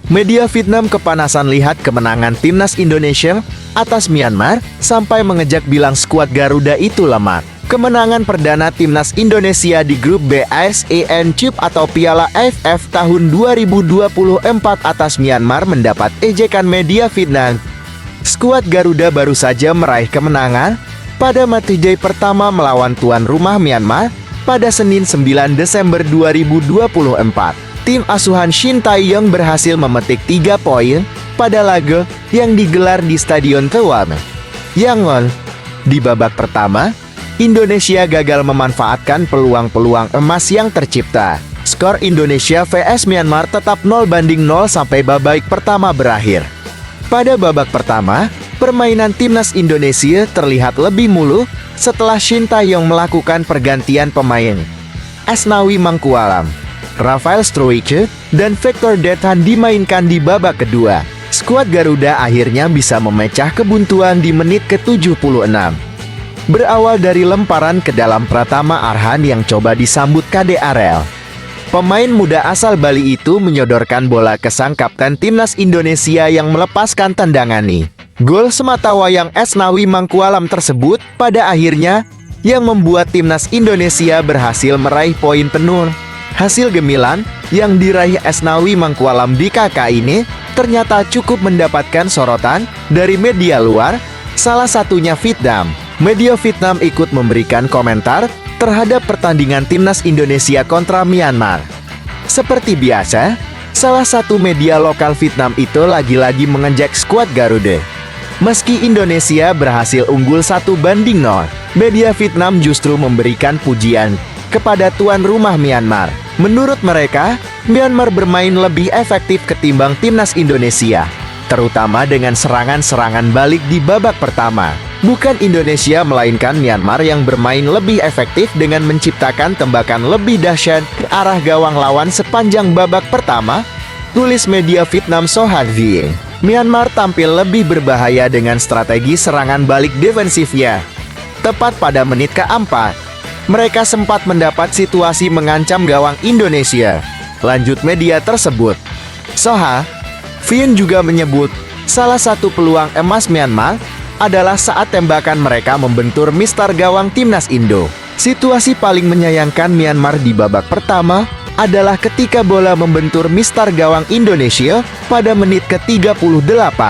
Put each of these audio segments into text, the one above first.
Media Vietnam kepanasan lihat kemenangan timnas Indonesia atas Myanmar sampai mengejak bilang skuad Garuda itu lemah. Kemenangan perdana timnas Indonesia di grup B ASEAN Cup atau Piala AFF tahun 2024 atas Myanmar mendapat ejekan media Vietnam. Skuad Garuda baru saja meraih kemenangan pada matchday pertama melawan tuan rumah Myanmar pada Senin 9 Desember 2024. Tim asuhan Shin Tae-yong berhasil memetik 3 poin pada laga yang digelar di Stadion Tewam, Yangon. Di babak pertama, Indonesia gagal memanfaatkan peluang-peluang emas yang tercipta. Skor Indonesia vs Myanmar tetap 0-0 sampai babak pertama berakhir. Pada babak pertama, permainan timnas Indonesia terlihat lebih mulus setelah Shin Tae-yong melakukan pergantian pemain. Asnawi Mangkualam, Rafael Struijk, dan Victor Dethan dimainkan di babak kedua. Skuad Garuda akhirnya bisa memecah kebuntuan di menit ke-76. Berawal dari lemparan ke dalam Pratama Arhan yang coba disambut Kade Arel. Pemain muda asal Bali itu menyodorkan bola ke sang kapten timnas Indonesia yang melepaskan tendangan ini. Gol sematawayang Asnawi Mangkualam tersebut pada akhirnya yang membuat timnas Indonesia berhasil meraih poin penuh. Hasil gemilang yang diraih Asnawi Mangkualam di KK ini ternyata cukup mendapatkan sorotan dari media luar, salah satunya Vietnam. Media Vietnam ikut memberikan komentar terhadap pertandingan timnas Indonesia kontra Myanmar. Seperti biasa, salah satu media lokal Vietnam itu lagi-lagi mengejek skuad Garuda. Meski Indonesia berhasil unggul 1-0, media Vietnam justru memberikan pujian kepada tuan rumah Myanmar. Menurut mereka, Myanmar bermain lebih efektif ketimbang timnas Indonesia, terutama dengan serangan-serangan balik di babak pertama. Bukan Indonesia melainkan Myanmar yang bermain lebih efektif dengan menciptakan tembakan lebih dahsyat ke arah gawang lawan sepanjang babak pertama, tulis media Vietnam Sohan Vie. Myanmar tampil lebih berbahaya dengan strategi serangan balik defensifnya. Tepat pada menit keempat, mereka sempat mendapat situasi mengancam gawang Indonesia. Lanjut media tersebut, Soha Vien juga menyebut salah satu peluang emas Myanmar adalah saat tembakan mereka membentur mistar gawang timnas Indo. Situasi paling menyayangkan Myanmar di babak pertama adalah ketika bola membentur mistar gawang Indonesia pada menit ke-38,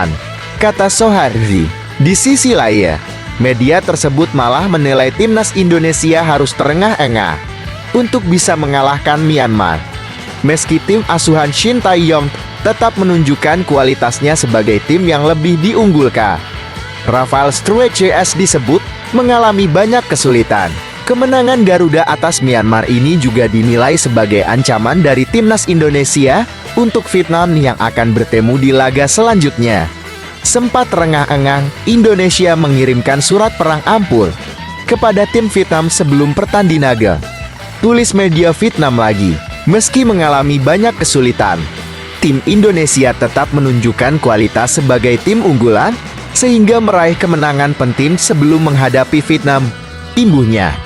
kata Sohardi. Di sisi lain, media tersebut malah menilai timnas Indonesia harus terengah-engah untuk bisa mengalahkan Myanmar. Meski tim asuhan Shin Tae-yong tetap menunjukkan kualitasnya sebagai tim yang lebih diunggulkan. Rafael Struijk disebut mengalami banyak kesulitan. Kemenangan Garuda atas Myanmar ini juga dinilai sebagai ancaman dari timnas Indonesia untuk Vietnam yang akan bertemu di laga selanjutnya. Sempat rengah-engah, Indonesia mengirimkan surat perang ampun kepada tim Vietnam sebelum pertandingan. Tulis media Vietnam lagi, meski mengalami banyak kesulitan, tim Indonesia tetap menunjukkan kualitas sebagai tim unggulan, sehingga meraih kemenangan penting sebelum menghadapi Vietnam, imbuhnya.